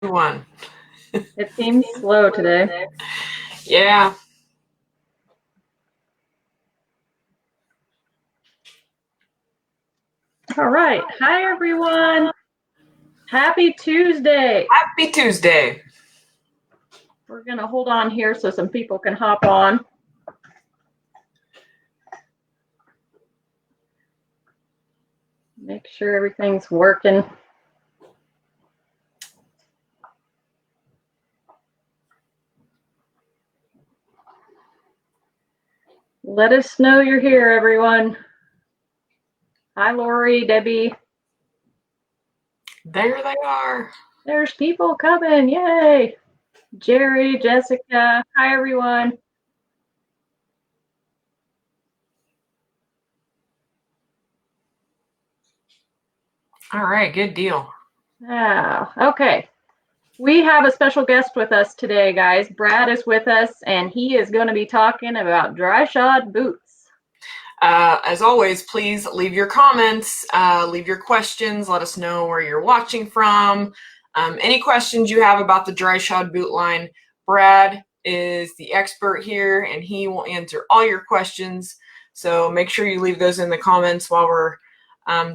One. It seems slow today. Yeah. All right. Hi, everyone. Happy Tuesday. Happy Tuesday. We're going to hold on here so some people can hop on. Make sure everything's working. Let us know you're here, everyone. Hi, Lori, Debbie. There they are. There's people coming. Yay. Jerry, Jessica. Hi, everyone. All right, good deal. Okay. We have a special guest with us today, guys. Brad is with us, and he is going to be talking about Dryshod boots. As always, please leave your comments, leave your questions. Let us know where you're watching from. Any questions you have about the Dryshod boot line, Brad is the expert here, and he will answer all your questions. So make sure you leave those in the comments while we're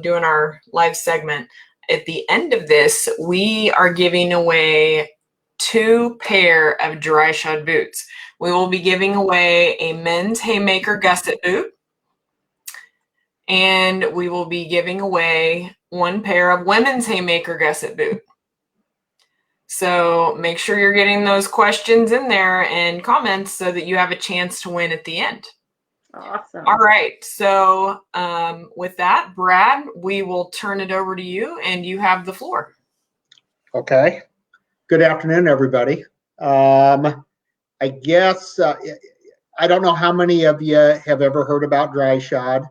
doing our live segment. At the end of this, we are giving away 2 pair of Dryshod boots. We will be giving away a men's Haymaker Gusset Boot, and we will be giving away 1 pair of women's Haymaker Gusset Boot. So make sure you're getting those questions in there and comments so that you have a chance to win at the end. Awesome. All right. So with that, Brad, we will turn it over to you, and you have the floor. Okay. Good afternoon, everybody. I guess I don't know how many of you have ever heard about Dryshod.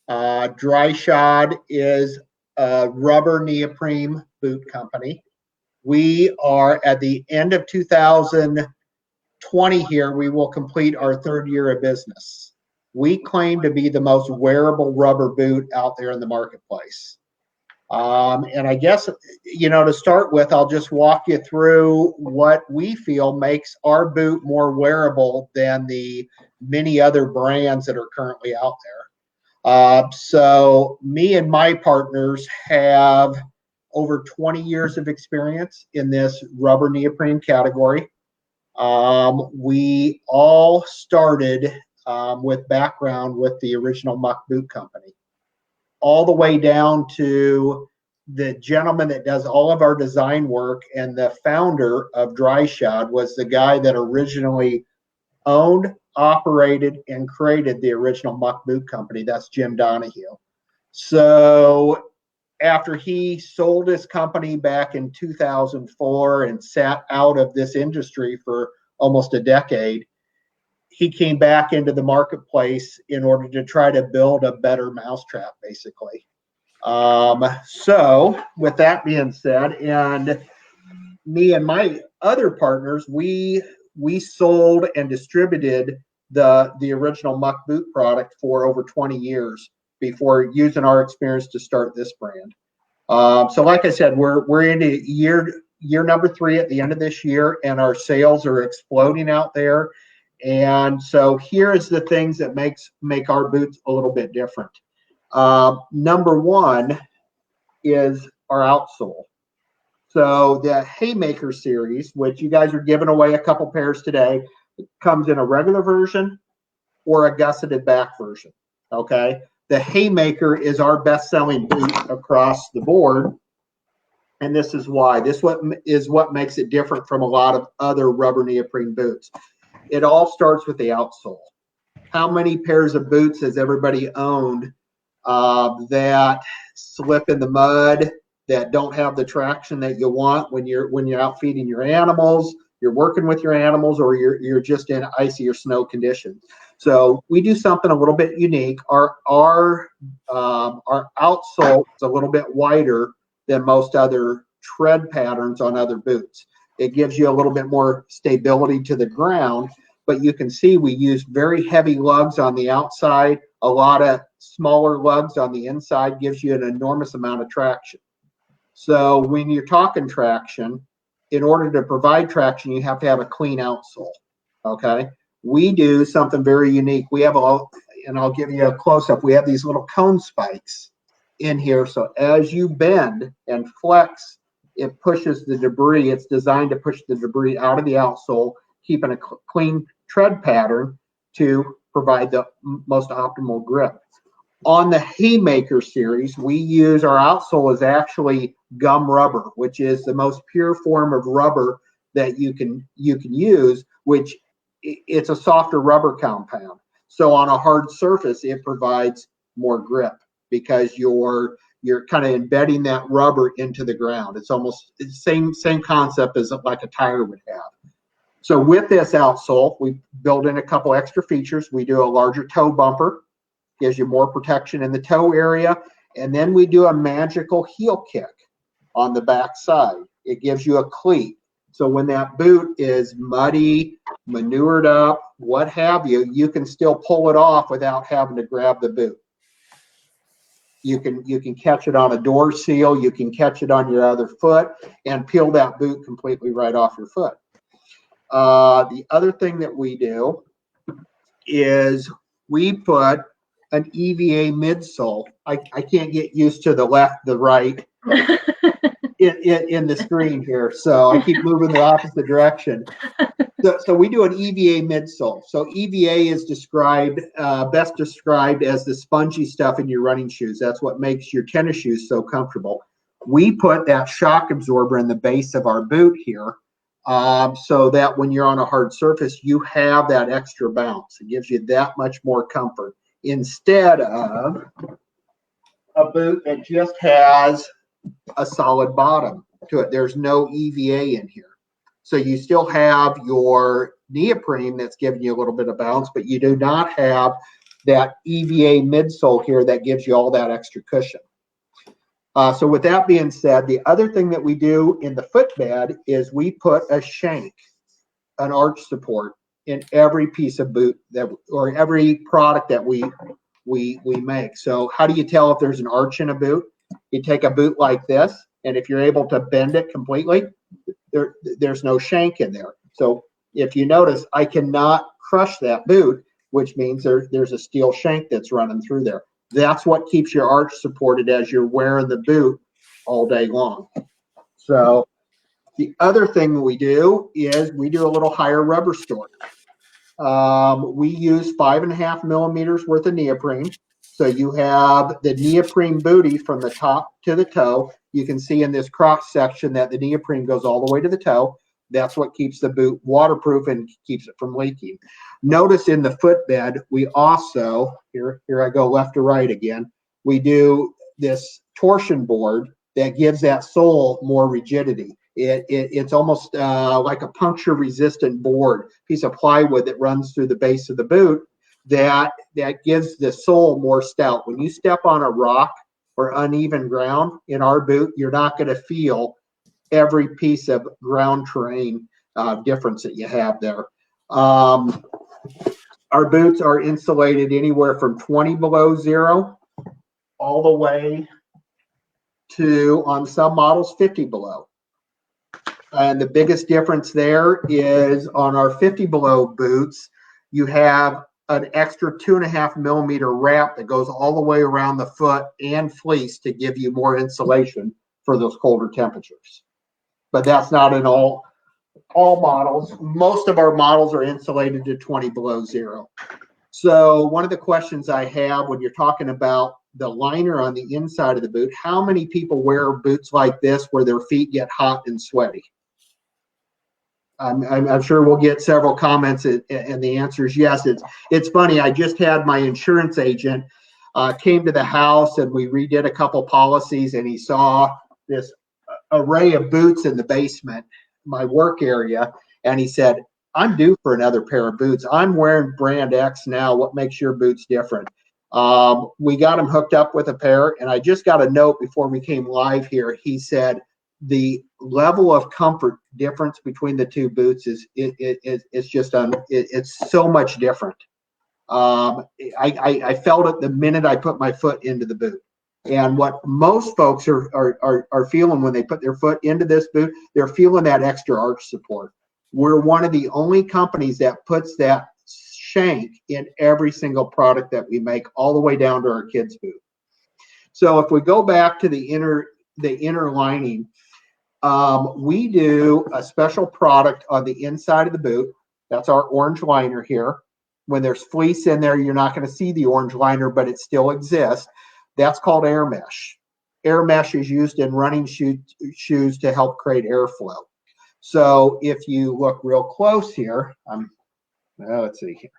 Dryshod is a rubber neoprene boot company. We are at the end of 2020 here. We will complete our 3rd year of business. We claim to be the most wearable rubber boot out there in the marketplace. And I guess, to start with, I'll just walk you through what we feel makes our boot more wearable than the many other brands that are currently out there. So me and my partners have over 20 years of experience in this rubber neoprene category. We all started with background with the original Muck boot company, all the way down to the gentleman that does all of our design work, and the founder of Dryshod was the guy that originally owned, operated, and created the original Muck boot company. That's Jim Donahue. So after he sold his company back in 2004 and sat out of this industry for almost a decade, he came back into the marketplace in order to try to build a better mousetrap, basically. So with that being said, and me and my other partners, we sold and distributed the original Muck boot product for over 20 years before using our experience to start this brand. So like I said, we're into year number 3 at the end of this year, and our sales are exploding out there. And so here's the things that make our boots a little bit different. Number 1 is our outsole. So the Haymaker series, which you guys are giving away a couple pairs today, comes in a regular version or a gusseted back version. Okay. The Haymaker is our best-selling boot across the board. And this is why. This is what makes it different from a lot of other rubber neoprene boots. It all starts with the outsole. How many pairs of boots has everybody owned that slip in the mud, that don't have the traction that you want when you're out feeding your animals, you're working with your animals, or you're just in icy or snow conditions? So we do something a little bit unique. Our outsole is a little bit wider than most other tread patterns on other boots. It gives you a little bit more stability to the ground, but you can see we use very heavy lugs on the outside. A lot of smaller lugs on the inside gives you an enormous amount of traction. So when you're talking traction, in order to provide traction, you have to have a clean outsole. Okay. We do something very unique. We have and I'll give you a close up. We have these little cone spikes in here. So as you bend and flex, it pushes the debris. It's designed to push the debris out of the outsole, keeping a clean tread pattern to provide the most optimal grip. On the Haymaker series, we use our outsole is actually gum rubber, which is the most pure form of rubber that you can use, which it's a softer rubber compound. So on a hard surface, it provides more grip because you're kind of embedding that rubber into the ground. It's almost the same concept as like a tire would have. So with this outsole, we build in a couple extra features. We do a larger toe bumper, gives you more protection in the toe area, and then we do a magical heel kick on the back side. It gives you a cleat. So when that boot is muddy, manured up, what have you, you can still pull it off without having to grab the boot. You can catch it on a door seal, you can catch it on your other foot, and peel that boot completely right off your foot. The other thing that we do is we put an EVA midsole. I can't get used to the left, the right in the screen here, so I keep moving the opposite direction. So we do an EVA midsole. So EVA is best described as the spongy stuff in your running shoes. That's what makes your tennis shoes so comfortable. We put that shock absorber in the base of our boot here, so that when you're on a hard surface, you have that extra bounce. It gives you that much more comfort instead of a boot that just has a solid bottom to it. There's no EVA in here. So you still have your neoprene that's giving you a little bit of bounce, but you do not have that EVA midsole here that gives you all that extra cushion. So with that being said, the other thing that we do in the footbed is we put a shank, an arch support, in every piece of boot or every product that we make. So how do you tell if there's an arch in a boot? You take a boot like this, and if you're able to bend it completely, there's no shank in there. So if you notice, I cannot crush that boot, which means there's a steel shank that's running through there. That's what keeps your arch supported as you're wearing the boot all day long. So the other thing we do is we do a little higher rubber storage. We use 5.5 millimeters worth of neoprene. So you have the neoprene bootie from the top to the toe. You can see in this cross section that the neoprene goes all the way to the toe. That's what keeps the boot waterproof and keeps it from leaking. Notice in the footbed, we also, here I go left to right again, we do this torsion board that gives that sole more rigidity. It's almost like a puncture resistant board, piece of plywood that runs through the base of the boot that gives the sole more stout. When you step on a rock or uneven ground in our boot, you're not going to feel every piece of ground terrain difference that you have there. Our boots are insulated anywhere from 20 below zero all the way to, on some models, 50 below. And the biggest difference there is on our 50 below boots, you have an extra 2.5 millimeter wrap that goes all the way around the foot and fleece to give you more insulation for those colder temperatures. But that's not in all models. Most of our models are insulated to 20 below zero. So one of the questions I have when you're talking about the liner on the inside of the boot, how many people wear boots like this where their feet get hot and sweaty? I'm sure we'll get several comments, and the answer is yes. It's funny. I just had my insurance agent came to the house, and we redid a couple policies, and he saw this array of boots in the basement, my work area, and he said, "I'm due for another pair of boots. I'm wearing brand X now. What makes your boots different?" We got him hooked up with a pair, and I just got a note before we came live here. He said the level of comfort difference between the two boots is just it's so much different. I felt it the minute I put my foot into the boot. And what most folks are feeling when they put their foot into this boot, they're feeling that extra arch support. We're one of the only companies that puts that shank in every single product that we make, all the way down to our kids' boot. So if we go back to the inner lining, we do a special product on the inside of the boot. That's our orange liner here. When there's fleece in there, you're not going to see the orange liner, but it still exists. That's called air mesh. Air mesh is used in running shoes to help create airflow. So if you look real close here, let's see here.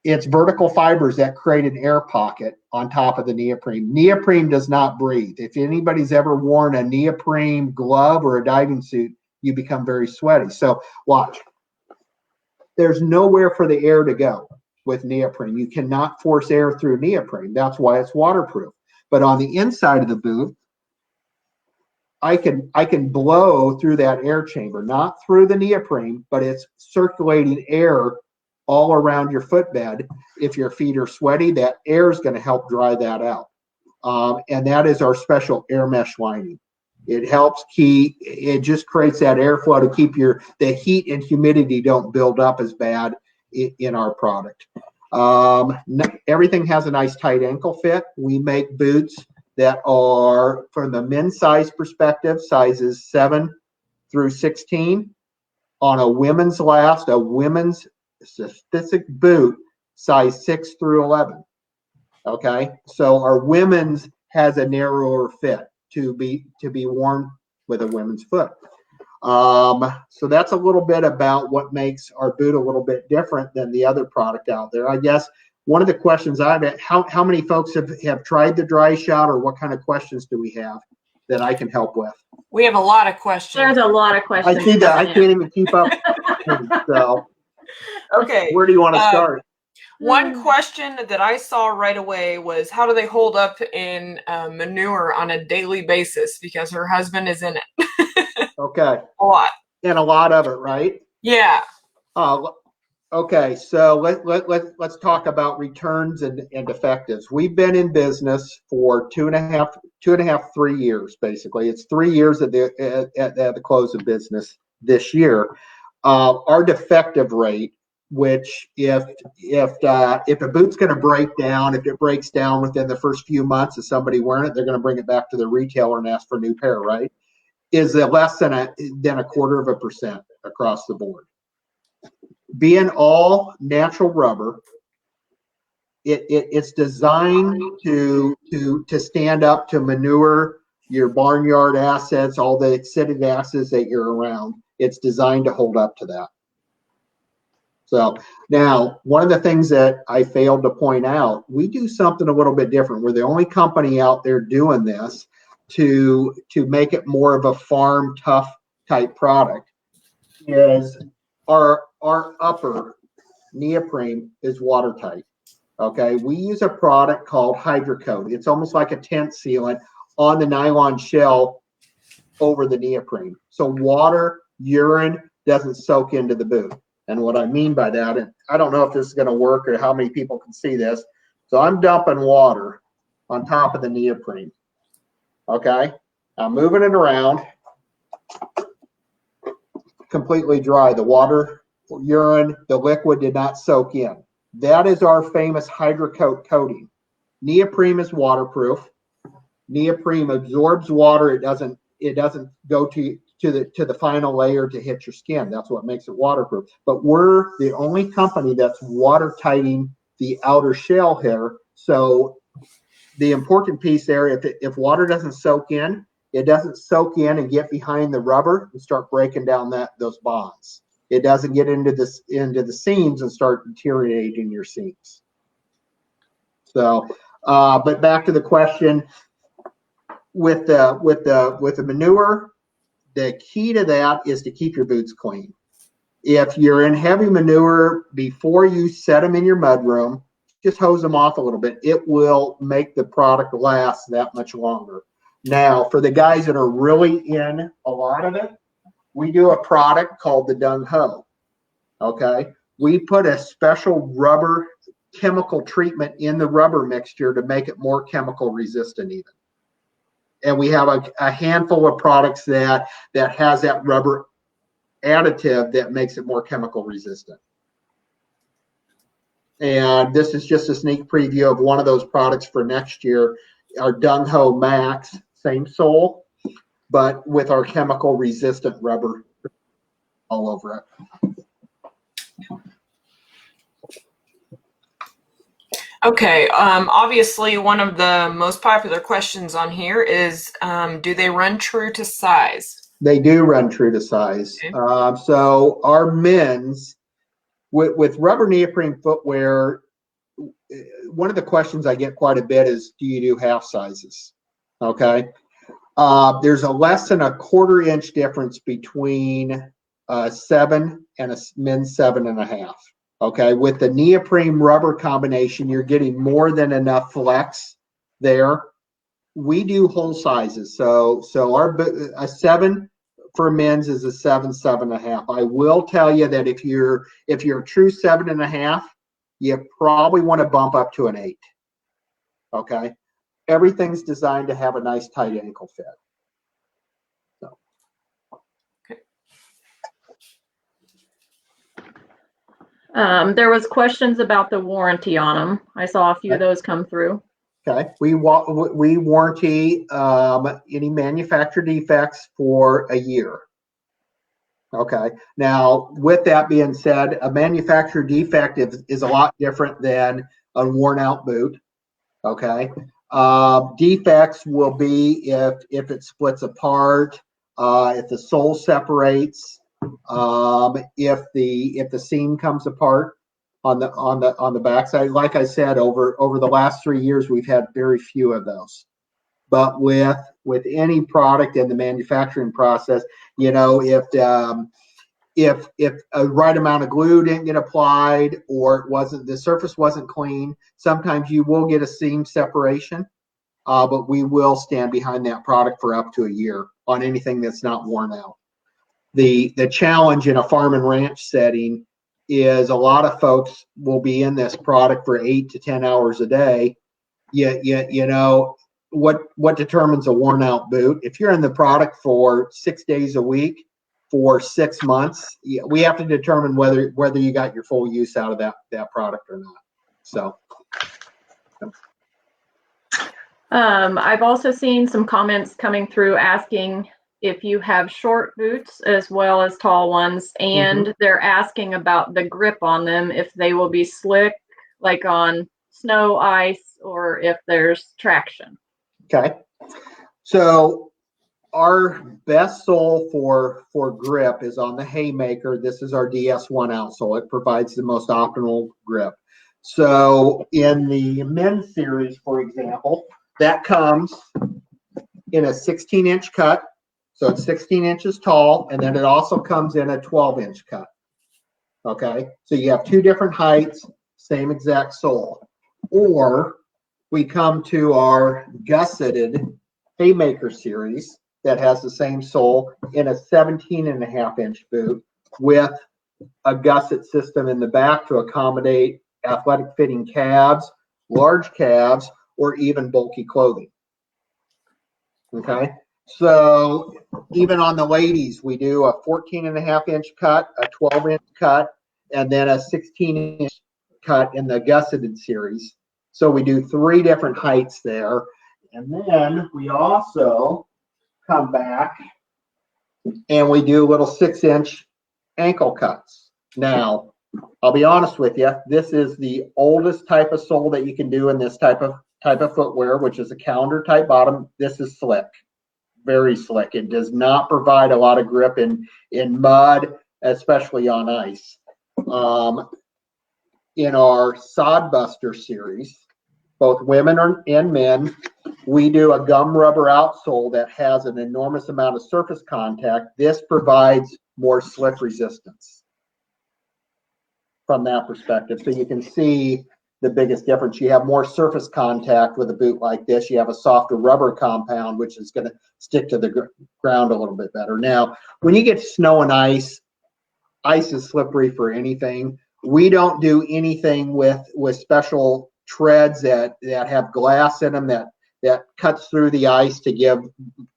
It's vertical fibers that create an air pocket on top of the neoprene. Neoprene does not breathe. If anybody's ever worn a neoprene glove or a diving suit, you become very sweaty. So watch. There's nowhere for the air to go with neoprene. You cannot force air through neoprene. That's why it's waterproof. But on the inside of the boot, I can blow through that air chamber, not through the neoprene, but it's circulating air all around your footbed. If your feet are sweaty, that air is going to help dry that out. And that is our special air mesh lining. It helps it just creates that airflow to keep the heat and humidity don't build up as bad in our product. Everything has a nice tight ankle fit. We make boots that are, from the men's size perspective, sizes 7 through 16. On a women's specific boot, size 6 through 11. Okay, so our women's has a narrower fit to be worn with a women's foot. So that's a little bit about what makes our boot a little bit different than the other product out there. I guess one of the questions I've had, how many folks have tried the Dryshod, or what kind of questions do we have that I can help with? We have a lot of questions. There's a lot of questions. I see that. I can't even keep up. So, okay. Where do you want to start? One question that I saw right away was, how do they hold up in manure on a daily basis? Because her husband is in it. Okay. A lot. And a lot of it, right? Yeah. Okay, so let's talk about returns and defectives. We've been in business for 3 years, basically. It's 3 years at the close of business this year. Our defective rate, which if a boot's going to break down, if it breaks down within the first few months of somebody wearing it, they're going to bring it back to the retailer and ask for a new pair, right? Is less than a 0.25% across the board. Being all natural rubber, it's designed to stand up to manure, your barnyard assets, all the acidic acids that you're around. It's designed to hold up to that. So now, one of the things that I failed to point out, we do something a little bit different. We're the only company out there doing this to make it more of a farm tough type product. Is our upper neoprene is watertight. Okay, we use a product called Hydrocoat. It's almost like a tent sealant on the nylon shell over the neoprene. So water, urine doesn't soak into the boot. And what I mean by that, and I don't know if this is going to work or how many people can see this. So I'm dumping water on top of the neoprene. Okay, I'm moving it around. Completely dry. The water, urine, the liquid did not soak in. That is our famous Hydrocoat coating. Neoprene is waterproof. Neoprene absorbs water. It doesn't go to the final layer to hit your skin. That's what makes it waterproof. But we're the only company that's watertighting the outer shell here. So the important piece there, if water doesn't soak in, it doesn't soak in and get behind the rubber and start breaking down those bonds. It doesn't get into the seams and start deteriorating your seams. So, but back to the question, with the manure, the key to that is to keep your boots clean. If you're in heavy manure, before you set them in your mudroom, just hose them off a little bit. It will make the product last that much longer. Now, for the guys that are really in a lot of it, we do a product called the Dung Ho. Okay, we put a special rubber chemical treatment in the rubber mixture to make it more chemical resistant even. And we have a handful of products that has that rubber additive that makes it more chemical resistant. And this is just a sneak preview of one of those products for next year, our Dung Ho Max, same sole, but with our chemical resistant rubber all over it. Okay, obviously one of the most popular questions on here is, do they run true to size? They do run true to size. Okay. So our men's, with rubber neoprene footwear, one of the questions I get quite a bit is, do you do half sizes? Okay. There's a less than a 1/4 inch difference between a 7 and a men's 7.5. Okay. With the neoprene rubber combination, you're getting more than enough flex there. We do whole sizes. So a 7 for men's is a 7, 7.5. I will tell you that if you're a true 7.5, you probably want to bump up to an 8. Okay. Everything's designed to have a nice tight ankle fit. So. Okay. There was questions about the warranty on them. I saw a few of those come through. Okay, we warranty any manufacturer defects for a year. Okay, now with that being said, a manufacturer defect is a lot different than a worn out boot. Okay, defects will be if it splits apart, if the sole separates, if the seam comes apart on the backside. Like I said, over the last 3 years, we've had very few of those. But with any product in the manufacturing process, you know, if a right amount of glue didn't get applied, or the surface wasn't clean, sometimes you will get a seam separation. But we will stand behind that product for up to a year on anything that's not worn out. The challenge in a farm and ranch setting is a lot of folks will be in this product for 8 to 10 hours a day. You know, what determines a worn out boot? If you're in the product for 6 days a week for 6 months, we have to determine whether you got your full use out of that product or not. So. I've also seen some comments coming through asking if you have short boots as well as tall ones, and they're asking about the grip on them, if they will be slick like on snow, ice, or if there's traction. Okay, so our best sole for grip is on the Haymaker. This is our DS1 outsole. It provides the most optimal grip. So in the men's series, for example, that comes in a 16-inch cut. So it's 16 inches tall, and then it also comes in a 12-inch cut. Okay, so you have 2 different heights, same exact sole. Or we come to our gusseted Haymaker series that has the same sole in a 17.5-inch boot with a gusset system in the back to accommodate athletic fitting calves, large calves, or even bulky clothing. Okay. So even on the ladies, we do a 14.5-inch cut, a 12-inch cut, and then a 16-inch cut in the gusseted series. So we do 3 different heights there. And then we also come back and we do little 6-inch ankle cuts. Now, I'll be honest with you, this is the oldest type of sole that you can do in this type of footwear, which is a calendar type bottom. This is slick. Very slick. It does not provide a lot of grip in mud, especially on ice. In our Sod Buster series, both women and men, we do a gum rubber outsole that has an enormous amount of surface contact. This provides more slip resistance from that perspective. So you can see the biggest difference. You have more surface contact with a boot like this. You have a softer rubber compound, which is going to stick to the ground a little bit better. Now, when you get snow and ice is slippery for anything. We don't do anything with special treads that have glass in them that cuts through the ice to give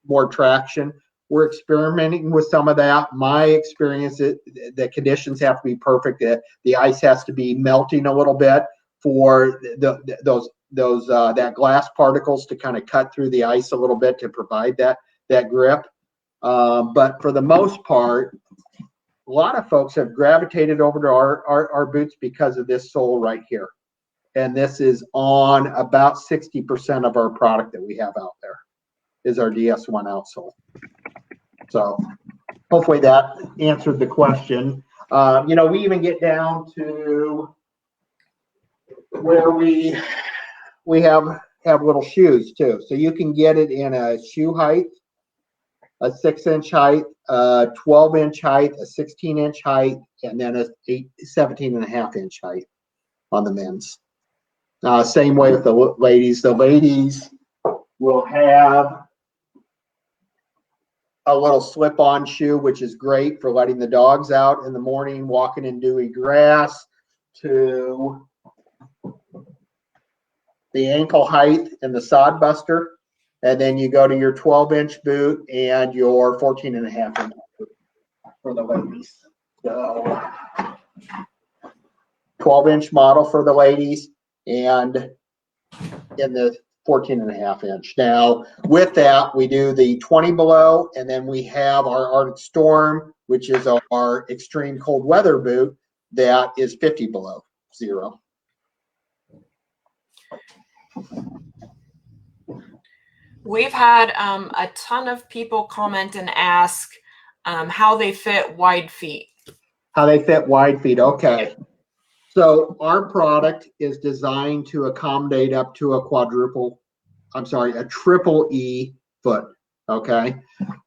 more traction. We're experimenting with some of that. My experience, the conditions have to be perfect. The ice has to be melting a little bit for that glass particles to kind of cut through the ice a little bit to provide that grip. But for the most part, a lot of folks have gravitated over to our boots because of this sole right here. And this is on about 60% of our product that we have out there is our DS1 outsole. So hopefully that answered the question. We even get down to where we have little shoes too. So you can get it in a shoe height, a 6-inch height, a 12-inch height, a 16-inch height, and then a 17.5-inch height on the men's. Same way with the ladies. The ladies will have a little slip-on shoe, which is great for letting the dogs out in the morning, walking in dewy grass, to the ankle height and the sod buster. And then you go to your 12-inch boot and your 14.5-inch boot for the ladies. So 12-inch model for the ladies and in the 14.5-inch. Now, with that, we do the 20 below, and then we have our Arctic Storm, which is our extreme cold weather boot that is 50 below zero. We've had a ton of people comment and ask how they fit wide feet. How they fit wide feet. Okay. So our product is designed to accommodate up to a triple E foot. Okay.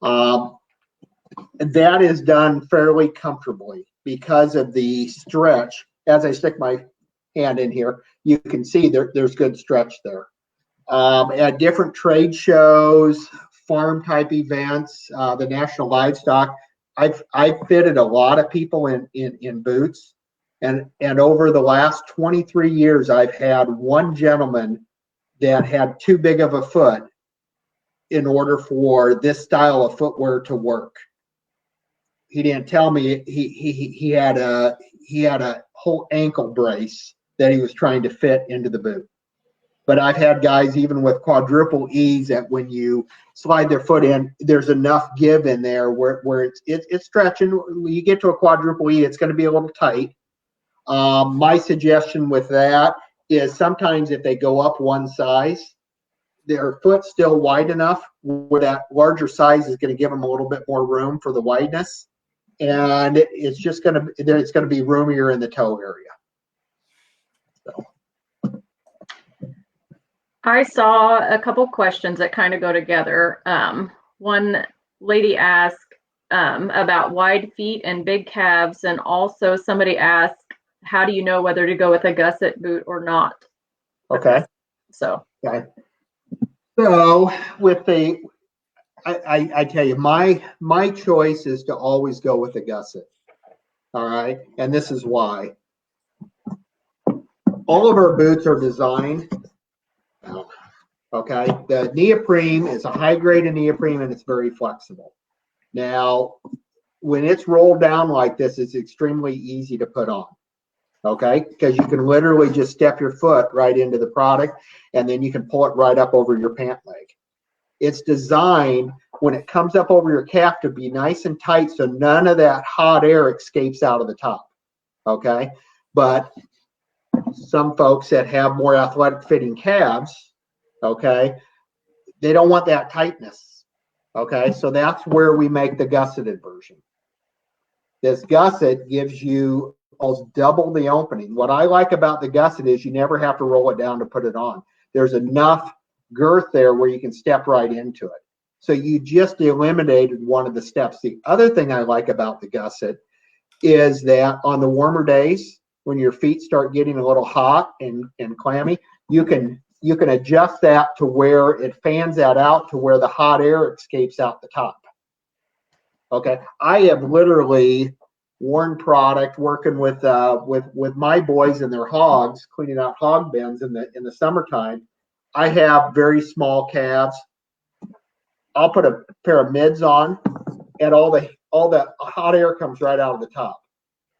That is done fairly comfortably because of the stretch. As I stick my hand in here, you can see there's good stretch there. At different trade shows, farm type events, the National Livestock, I've fitted a lot of people in boots, and over the last 23 years, I've had one gentleman that had too big of a foot in order for this style of footwear to work. He didn't tell me he had a whole ankle brace that he was trying to fit into the boot. But I've had guys even with quadruple E's that when you slide their foot in, there's enough give in there where it's stretching. When you get to a quadruple E, it's going to be a little tight. My suggestion with that is sometimes if they go up one size, their foot's still wide enough where that larger size is going to give them a little bit more room for the wideness, and it's going to be roomier in the toe area. So. I saw a couple questions that kind of go together. One lady asked about wide feet and big calves, and also somebody asked, how do you know whether to go with a gusset boot or not? Okay. So. Okay. So with I tell you, my choice is to always go with a gusset. All right, and this is why. All of our boots are designed. Okay, the neoprene is a high grade of neoprene and it's very flexible. Now, when it's rolled down like this, it's extremely easy to put on. Okay, because you can literally just step your foot right into the product and then you can pull it right up over your pant leg. It's designed when it comes up over your calf to be nice and tight so none of that hot air escapes out of the top. Okay, but some folks that have more athletic fitting calves, okay, they don't want that tightness. Okay, so that's where we make the gusseted version. This gusset gives you almost double the opening. What I like about the gusset is you never have to roll it down to put it on. There's enough girth there where you can step right into it. So you just eliminated one of the steps. The other thing I like about the gusset is that on the warmer days, when your feet start getting a little hot and clammy, you can adjust that to where it fans that out to where the hot air escapes out the top. Okay, I have literally worn product, working with my boys and their hogs, cleaning out hog bins in the summertime. I have very small calves. I'll put a pair of mids on, and all the hot air comes right out of the top.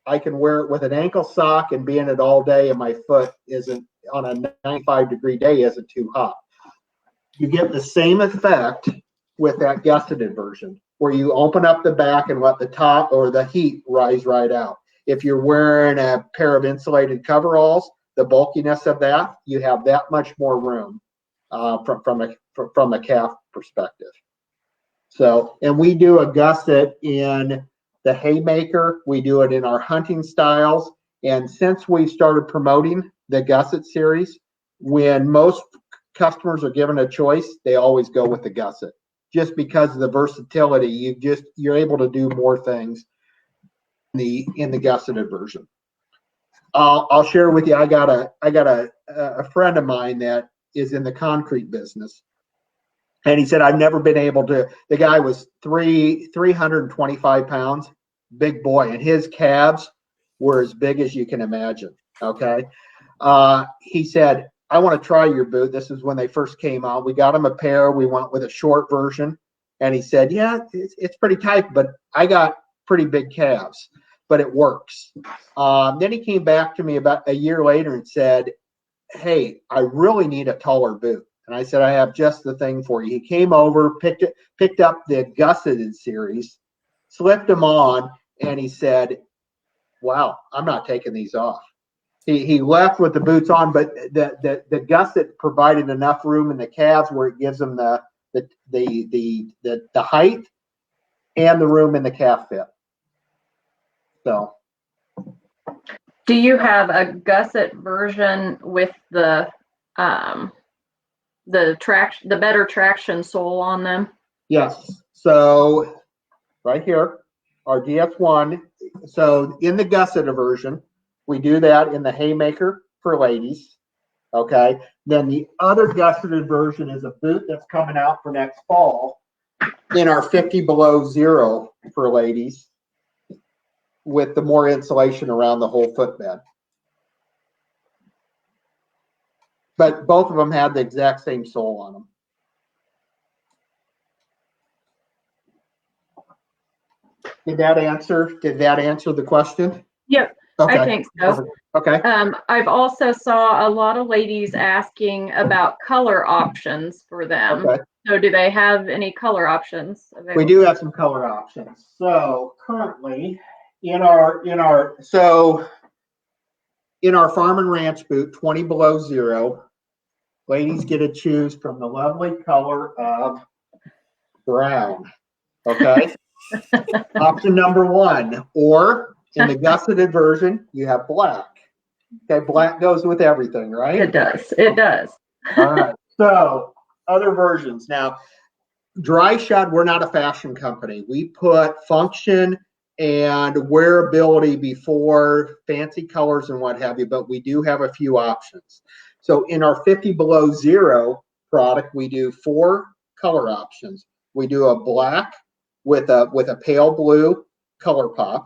I can wear it with an ankle sock and be in it all day, and my foot isn't, on a 95-degree day, isn't too hot. You get the same effect with that gusseted version, where you open up the back and let the top or the heat rise right out. If you're wearing a pair of insulated coveralls, the bulkiness of that, you have that much more room from a calf perspective. So, and we do a gusset in the haymaker. We do it in our hunting styles. And since we started promoting the gusset series, when most customers are given a choice, they always go with the gusset, just because of the versatility. You're able to do more things in the gusseted version. I'll share with you. I got a friend of mine that is in the concrete business. And he said, I've never been able to, the guy was 325 pounds, big boy, and his calves were as big as you can imagine, okay? He said, I want to try your boot. This is when they first came out. We got him a pair. We went with a short version. And he said, yeah, it's pretty tight, but I got pretty big calves, but it works. Then he came back to me about a year later and said, hey, I really need a taller boot. And I said, I have just the thing for you. He came over, picked up the gusseted series, slipped them on, and he said, wow, I'm not taking these off. He left with the boots on, but the gusset provided enough room in the calves where it gives them the height and the room in the calf fit. So, do you have a gusset version with the better traction sole on them? Yes. So right here, our DF1. So in the gusseted version, we do that in the haymaker for ladies. Okay. Then the other gusseted version is a boot that's coming out for next fall in our 50 below zero for ladies, with the more insulation around the whole footbed. But both of them had the exact same sole on them. Did that answer the question? Yep, okay. I think so. Perfect. Okay. I've also saw a lot of ladies asking about color options for them. Okay. So do they have any color options available? We do have some color options. So currently in our farm and ranch boot, 20 below zero, ladies get to choose from the lovely color of brown. Okay. Option number one, or in the gusseted version, you have black. Okay, black goes with everything, right? It does. It does. All right. So other versions. Now, Dryshod, we're not a fashion company. We put function and wearability before fancy colors and what have you, but we do have a few options. So in our 50 below zero product, we do 4 color options. We do a black with a pale blue color pop.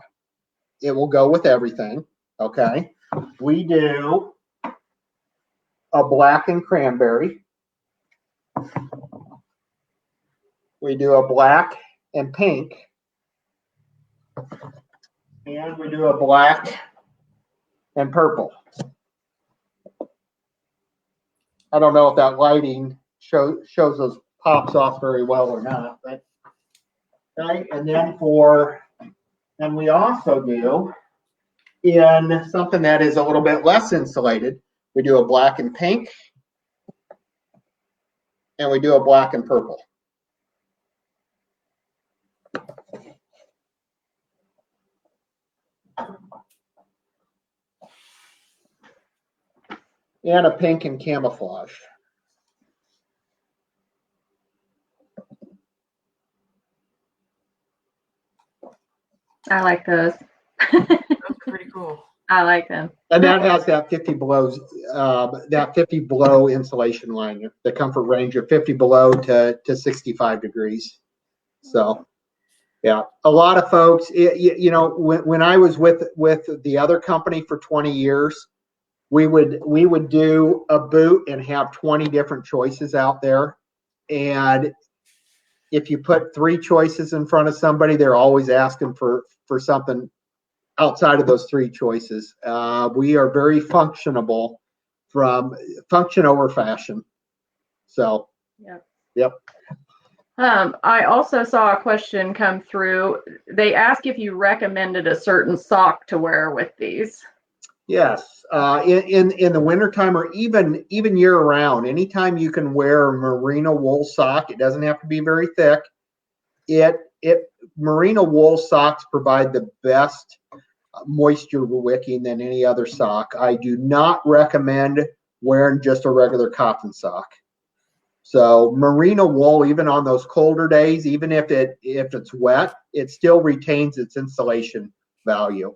It will go with everything. Okay. We do a black and cranberry. We do a black and pink. And we do a black and purple. I don't know if that lighting shows those pops off very well or not, but right. And then we also do, in something that is a little bit less insulated, we do a black and pink, and we do a black and purple. And a pink and camouflage. I like those. That's pretty cool. I like them. And that has that 50 below, insulation line, the comfort range of 50 below to 65 degrees. So, Yeah, a lot of folks, you know, when I was with the other company for 20 years, we would do a boot and have 20 different choices out there. And if you put 3 choices in front of somebody, they're always asking for something outside of those 3 choices. We are very functionable, from function over fashion. So, yep. I also saw a question come through. They ask if you recommended a certain sock to wear with these. Yes, in the wintertime, or even year round, anytime you can wear a merino wool sock, it doesn't have to be very thick. Merino wool socks provide the best moisture wicking than any other sock. I do not recommend wearing just a regular cotton sock. So merino wool, even on those colder days, even if it's wet, it still retains its insulation value.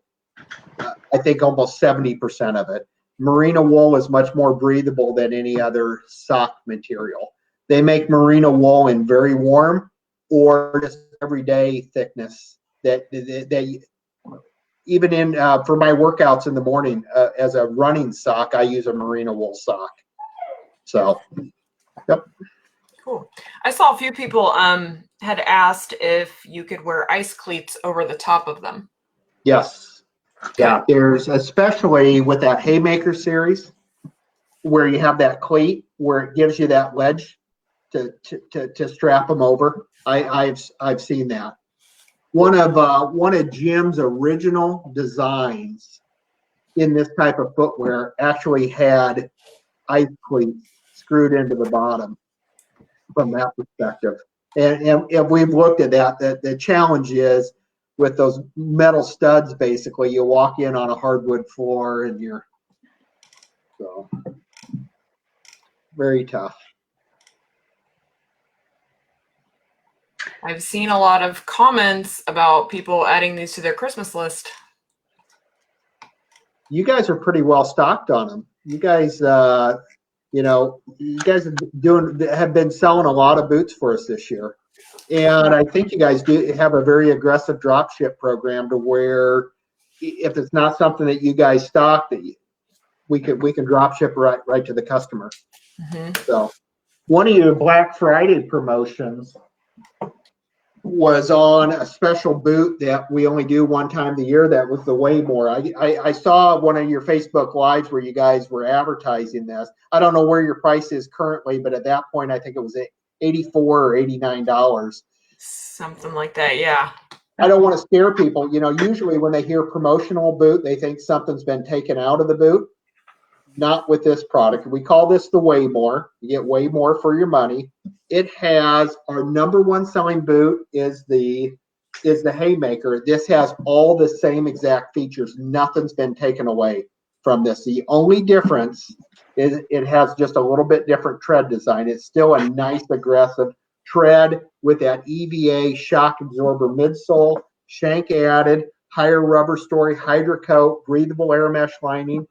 I think almost 70% of it. Merino wool is much more breathable than any other sock material. They make merino wool in very warm or just everyday thickness. That even in for my workouts in the morning as a running sock, I use a merino wool sock. So, yep. Cool. I saw a few people had asked if you could wear ice cleats over the top of them. Yes. Okay. Yeah, there's, especially with that Haymaker series, where you have that cleat where it gives you that ledge to strap them over. I've seen that. One of Jim's original designs in this type of footwear actually had ice cleats screwed into the bottom from that perspective. And we've looked at that. The challenge is with those metal studs, basically, you walk in on a hardwood floor and you're so very tough. I've seen a lot of comments about people adding these to their Christmas list. You guys are pretty well stocked on them. You guys, you guys have been selling a lot of boots for us this year. And I think you guys do have a very aggressive drop ship program to where if it's not something that you guys stock, that we can drop ship right to the customer. Mm-hmm. So one of your Black Friday promotions was on a special boot that we only do one time a year. That was the Waymore. I saw one of your Facebook lives where you guys were advertising this. I don't know where your price is currently, but at that point, I think it was $84 or $89. Something like that, yeah. I don't want to scare people. You know, usually when they hear promotional boot, they think something's been taken out of the boot. Not with this product. We call this the Waymore. You get way more for your money. It has our #1 selling boot is the Haymaker. This has all the same exact features. Nothing's been taken away from this. The only difference is it has just a little bit different tread design. It's still a nice aggressive tread with that EVA shock absorber midsole, shank added, higher rubber story, Hydra coat, breathable air mesh lining,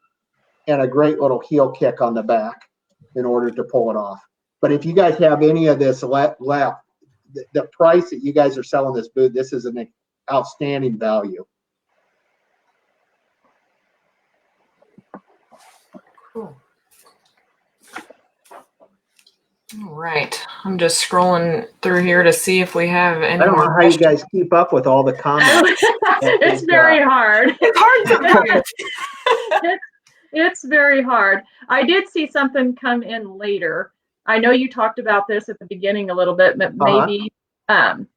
and a great little heel kick on the back in order to pull it off. But if you guys have any of this left, the price that you guys are selling this boot, this is an outstanding value. Cool. All right. I'm just scrolling through here to see if we have any I don't more know how you guys keep up with all the comments. It's very hard. It's hard sometimes. It's very hard. I did see something come in later. I know you talked about this at the beginning a little bit, but maybe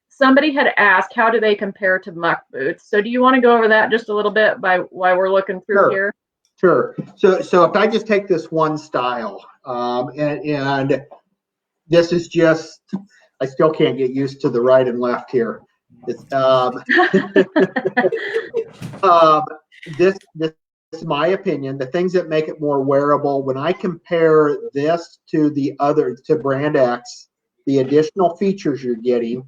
somebody had asked, how do they compare to Muck boots? So do you want to go over that just a little bit while we're looking through here? Sure. So if I just take this one style, and this is just, I still can't get used to the right and left here. It's, this is my opinion. The things that make it more wearable, when I compare this to Brand X, the additional features you're getting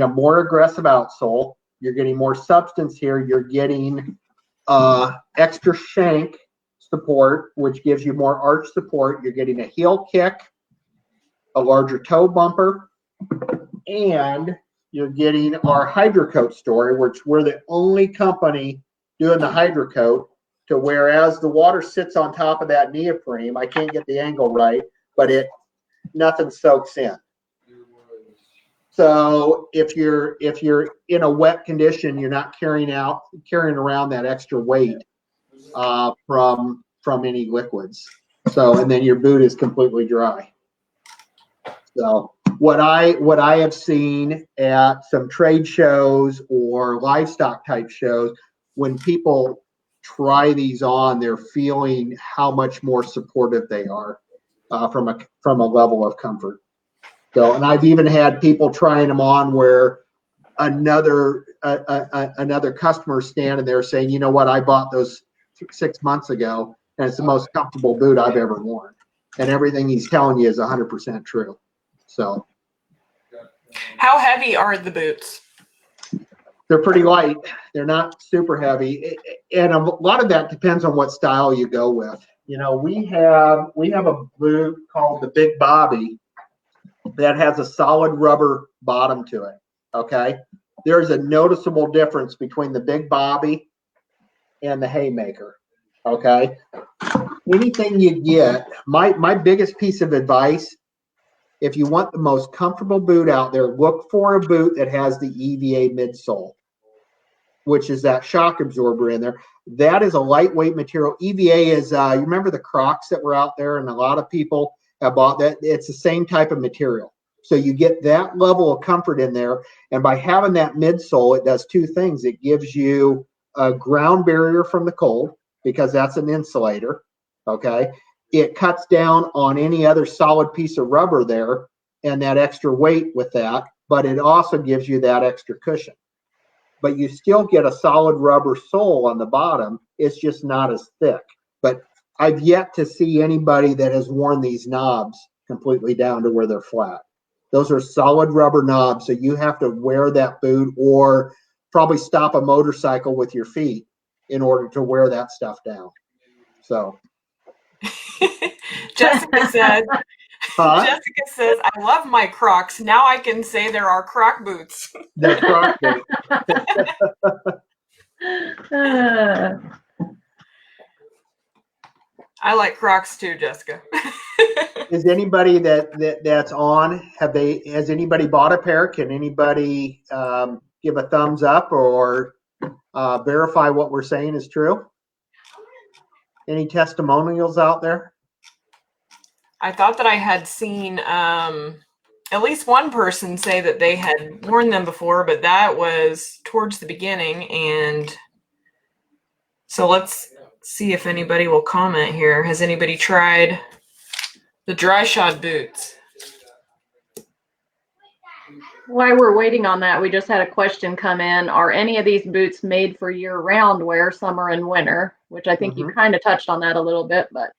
a more aggressive outsole, you're getting more substance here, you're getting extra shank support, which gives you more arch support, you're getting a heel kick, a larger toe bumper, and you're getting our Hydrocoat story, which we're the only company doing the Hydrocoat, to where as the water sits on top of that neoprene, I can't get the angle right, but nothing soaks in. So if you're in a wet condition, you're not carrying around that extra weight from any liquids. So, and then your boot is completely dry. So what I have seen at some trade shows or livestock type shows, when people try these on, they're feeling how much more supportive they are from a level of comfort. So, and I've even had people trying them on where another customer standing there saying, you know what, I bought those 6 months ago, and it's the most comfortable boot I've ever worn. And everything he's telling you is 100% true. So, how heavy are the boots? they're pretty light. They're not super heavy, and a lot of that depends on what style you go with. You know, we have a boot called the Big Bobby that has a solid rubber bottom to it. Okay, there's a noticeable difference between the Big Bobby and the Haymaker. Okay, anything you get, my biggest piece of advice, if you want the most comfortable boot out there, look for a boot that has the Eva Midsole, which is that shock absorber in there. That is a lightweight material. EVA is, you remember the Crocs that were out there, and a lot of people have bought that? It's the same type of material. So you get that level of comfort in there. And by having that midsole, it does two things. It gives you a ground barrier from the cold, because that's an insulator. Okay. It cuts down on any other solid piece of rubber there and that extra weight with that, but it also gives you that extra cushion. But you still get a solid rubber sole on the bottom. It's just not as thick. But I've yet to see anybody that has worn these knobs completely down to where they're flat. Those are solid rubber knobs, so you have to wear that boot or probably stop a motorcycle with your feet in order to wear that stuff down. So Jessica says, I love my Crocs. Now I can say there are Croc boots. They're Croc boots. I like Crocs too, Jessica. Is anybody that's on? Has anybody bought a pair? Can anybody give a thumbs up or verify what we're saying is true? Any testimonials out there? I thought that I had seen at least one person say that they had worn them before, but that was towards the beginning. And so let's see if anybody will comment here. Has anybody tried the Dryshod boots? While we're waiting on that, we just had a question come in. Are any of these boots made for year-round wear, summer and winter? Which I think you kind of touched on that a little bit, but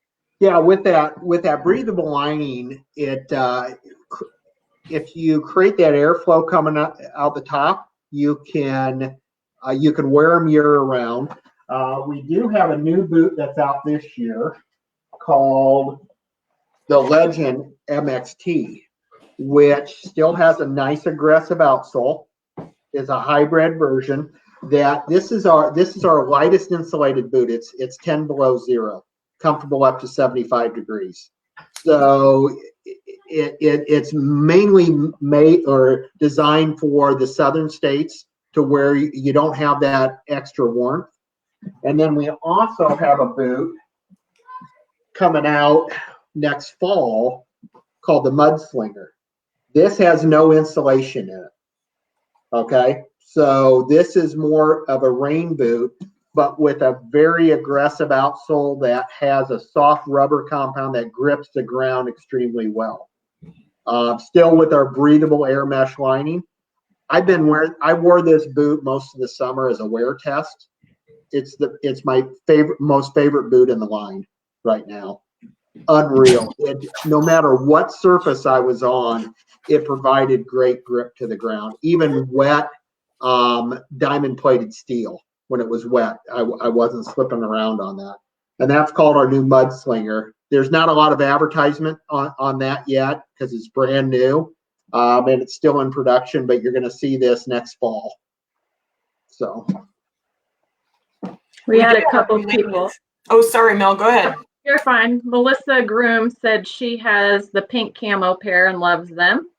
yeah, with that breathable lining, it if you create that airflow coming out the top, you can wear them year-round. We do have a new boot that's out this year called the Legend MXT, which still has a nice aggressive outsole. Is a hybrid version. That this is our lightest insulated boot. It's 10 below zero, comfortable up to 75 degrees. So it's mainly made or designed for the southern states to where you don't have that extra warmth. And then we also have a boot coming out next fall called the Mudslinger. This has no insulation in it. Okay, so this is more of a rain boot, but with a very aggressive outsole that has a soft rubber compound that grips the ground extremely well. Still with our breathable air mesh lining. I wore this boot most of the summer as a wear test. It's my most favorite boot in the line right now. Unreal. No matter what surface I was on, it provided great grip to the ground. Even wet diamond plated steel, when it was wet, I wasn't slipping around on that. And that's called our new Mudslinger. There's not a lot of advertisement on that yet because it's brand new, and it's still in production, but you're going to see this next fall. So we had a couple people. Oh, sorry, Mel, go ahead. You're fine. Melissa Groom said she has the pink camo pair and loves them.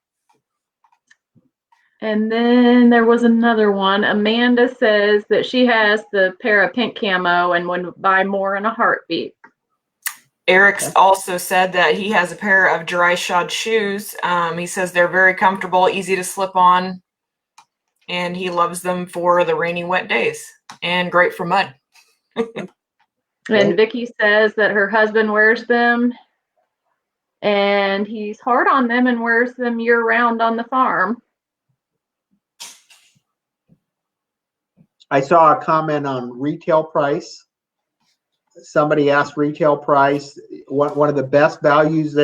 And then there was another one. Amanda says that she has the pair of pink camo and would buy more in a heartbeat. Eric's also said that he has a pair of Dryshod shoes. He says they're very comfortable, easy to slip on, and he loves them for the rainy, wet days and great for mud. And Vicky says that her husband wears them and he's hard on them and wears them year round on the farm. I saw a comment on retail price. Somebody asked retail price. One of the best values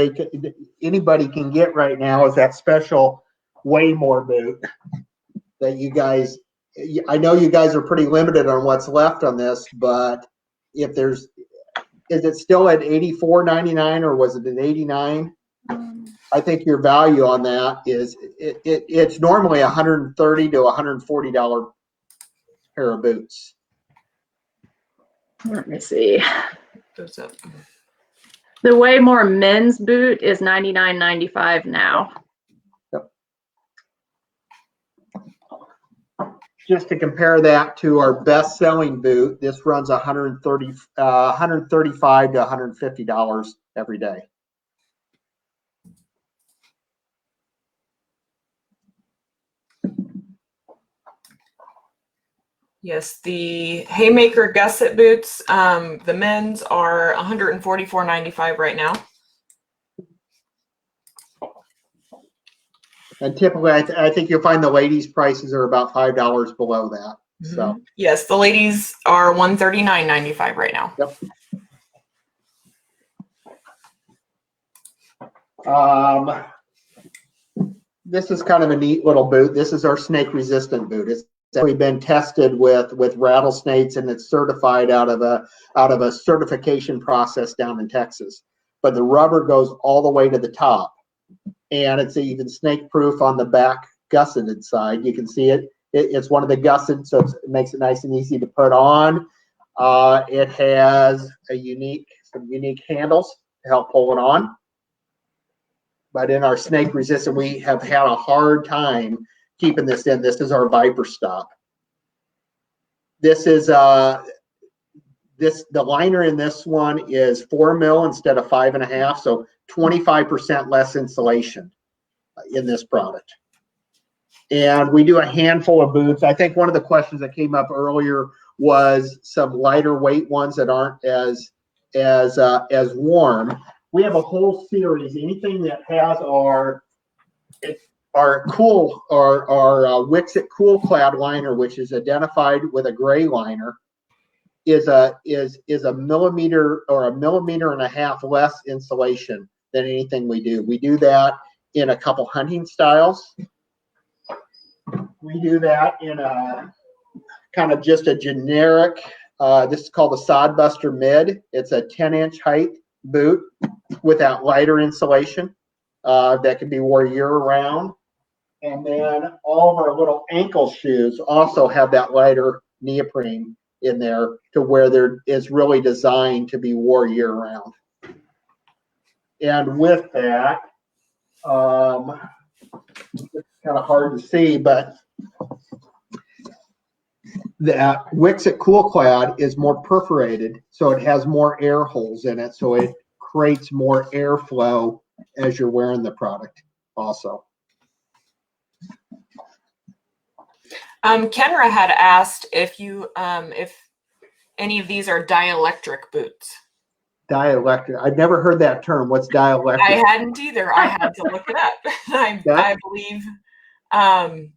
anybody can get right now is that special Way More boot that you guys, I know you guys are pretty limited on what's left on this, but if there's, is it still at $84.99 or was it at $89? I think your value on that is, it's normally $130 to $140 pair of boots. Let me see. Goes up. The Way More men's boot is $99.95 now. Yep. Just to compare that to our best-selling boot, this runs $135 to $150 every day. Yes, the Haymaker Gusset boots, the men's are $144.95 right now. And typically, I think you'll find the ladies' prices are about $5 below that. Mm-hmm. So yes, the ladies are $139.95 right now. Yep. This is kind of a neat little boot. This is our snake-resistant boot. It's actually been tested with rattlesnakes, and it's certified out of a certification process down in Texas. But the rubber goes all the way to the top, and it's even snake-proof on the back gusseted side. You can see it. It's one of the gusset, so it makes it nice and easy to put on. It has some unique handles to help pull it on. But in our snake resistant, we have had a hard time keeping this in. This is our Viper stop. This is the liner in this one is 4 mil instead of 5.5, so 25% less insulation in this product. And we do a handful of boots. I think one of the questions that came up earlier was some lighter weight ones that aren't as warm. We have a whole series. Anything that has our Gusset Cool Clad liner, which is identified with a gray liner, is a millimeter or 1.5 millimeters less insulation than anything we do. We do that in a couple hunting styles. We do that in a kind of just a generic. This is called the Sodbuster Mid. It's a 10-inch height boot with that lighter insulation that can be worn year-round. And then all of our little ankle shoes also have that lighter neoprene in there to where there is really designed to be worn year-round. And with that, it's kind of hard to see, but that Gusset Cool Clad is more perforated, so it has more air holes in it, so it creates more airflow as you're wearing the product also. Kenra had asked if any of these are dielectric boots. Dielectric. I've never heard that term. What's dielectric? I hadn't either. I had to look it up. I believe to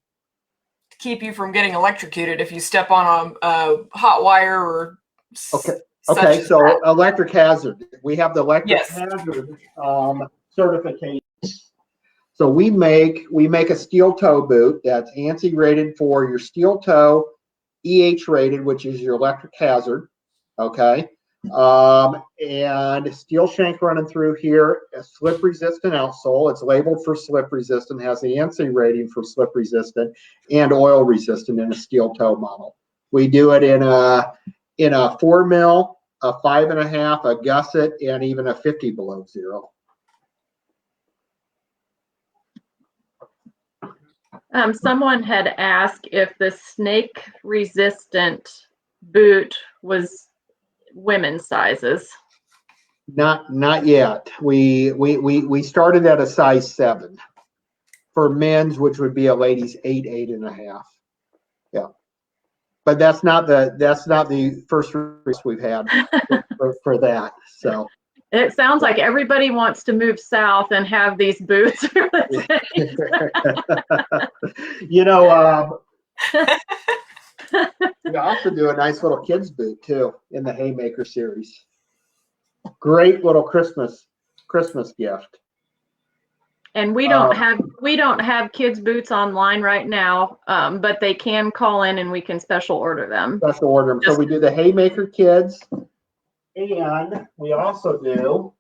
keep you from getting electrocuted if you step on a hot wire or Okay, so electric hazard. We have the electric hazard certification. So we make a steel toe boot that's ANSI rated for your steel toe, EH rated, which is your electric hazard. Okay. And steel shank running through here, a slip resistant outsole. It's labeled for slip resistant, has the ANSI rating for slip resistant, and oil resistant in a steel toe model. We do it in a 4 mil, a 5.5, a gusset, and even a 50 below zero. Someone had asked if the snake resistant boot was women's sizes. Not yet. We started at a size 7 for men's, which would be a lady's 8, 8.5. Yeah, but that's not the first release we've had for that. So it sounds like everybody wants to move south and have these boots. You know, we also do a nice little kids boot too in the Haymaker series. Great little Christmas gift. And we don't have kids boots online right now, but they can call in and we can special order them. Special order them. So we do the Haymaker kids, and we also do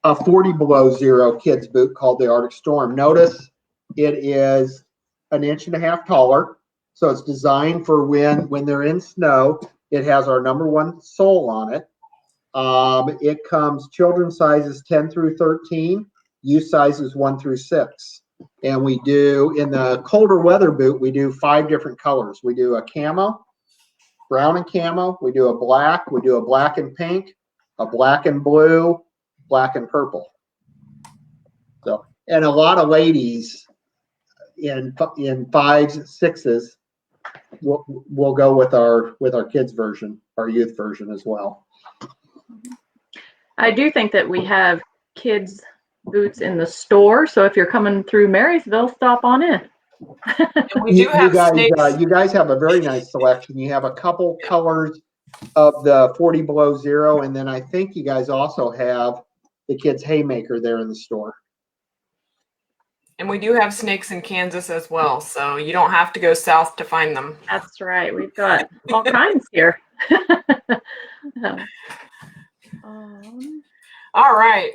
a 40 below zero kids boot called the Arctic Storm. Notice it is 1.5 inches taller, so it's designed for when they're in snow. It has our #1 sole on it. It comes children's sizes 10 through 13, youth sizes 1 through 6. And we do, in the colder weather boot, we do 5 different colors. We do a camo, brown and camo. We do a black and pink, a black and blue, black and purple. So, and a lot of ladies in 5s, 6s will go with our kids version, our youth version as well. I do think that we have kids boots in the store, so if you're coming through Marysville, stop on in. And we do have snakes. You guys have a very nice selection. You have a couple colors of the 40 below zero, and then I think you guys also have the kids Haymaker there in the store. And we do have snakes in Kansas as well, so you don't have to go south to find them. That's right. We've got all kinds here. All right.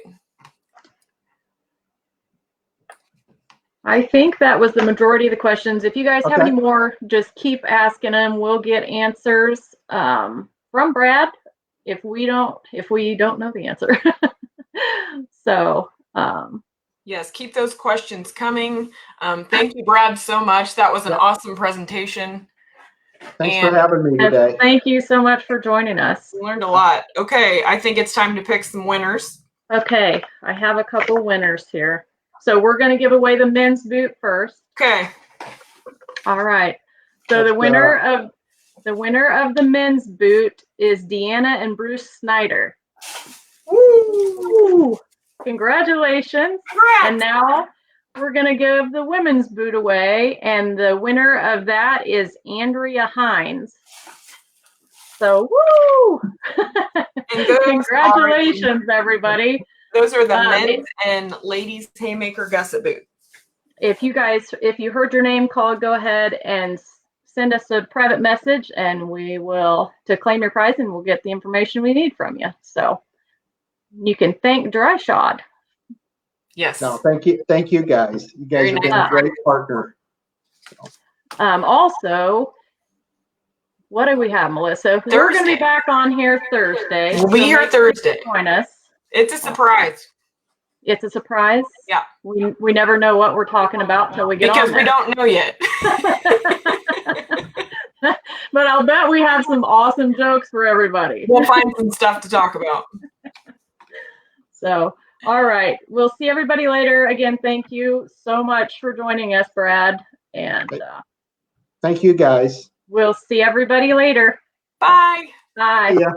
I think that was the majority of the questions. If you guys have any more, just keep asking them. We'll get answers from Brad if we don't know the answer. So yes, keep those questions coming. Thank you, Brad, so much. That was an awesome presentation. Thanks for having me today. Thank you so much for joining us. We learned a lot. Okay, I think it's time to pick some winners. Okay, I have a couple winners here. So we're going to give away the men's boot first. Okay. All right. So the winner of the men's boot is Deanna and Bruce Snyder. Woo! Congratulations. Congrats. And now we're going to give the women's boot away, and the winner of that is Andrea Hines. So, woo! And congratulations, everybody. Those are the men's and ladies Haymaker Gusset Boot. If you heard your name called, go ahead and send us a private message, and we will to claim your prize, and we'll get the information we need from you. So you can thank Dryshod. Yes. No, thank you guys. You guys have been a great partner. Also, what do we have, Melissa? Thursday. We're going to be back on here Thursday. We'll be here Thursday. Join us. It's a surprise. It's a surprise. Yeah. We never know what we're talking about till we get because on there. We don't know yet. But I'll bet we have some awesome jokes for everybody. We'll find some stuff to talk about. So, all right. We'll see everybody later. Again, thank you so much for joining us, Brad. And thank you, guys. We'll see everybody later. Bye. Bye. Yeah.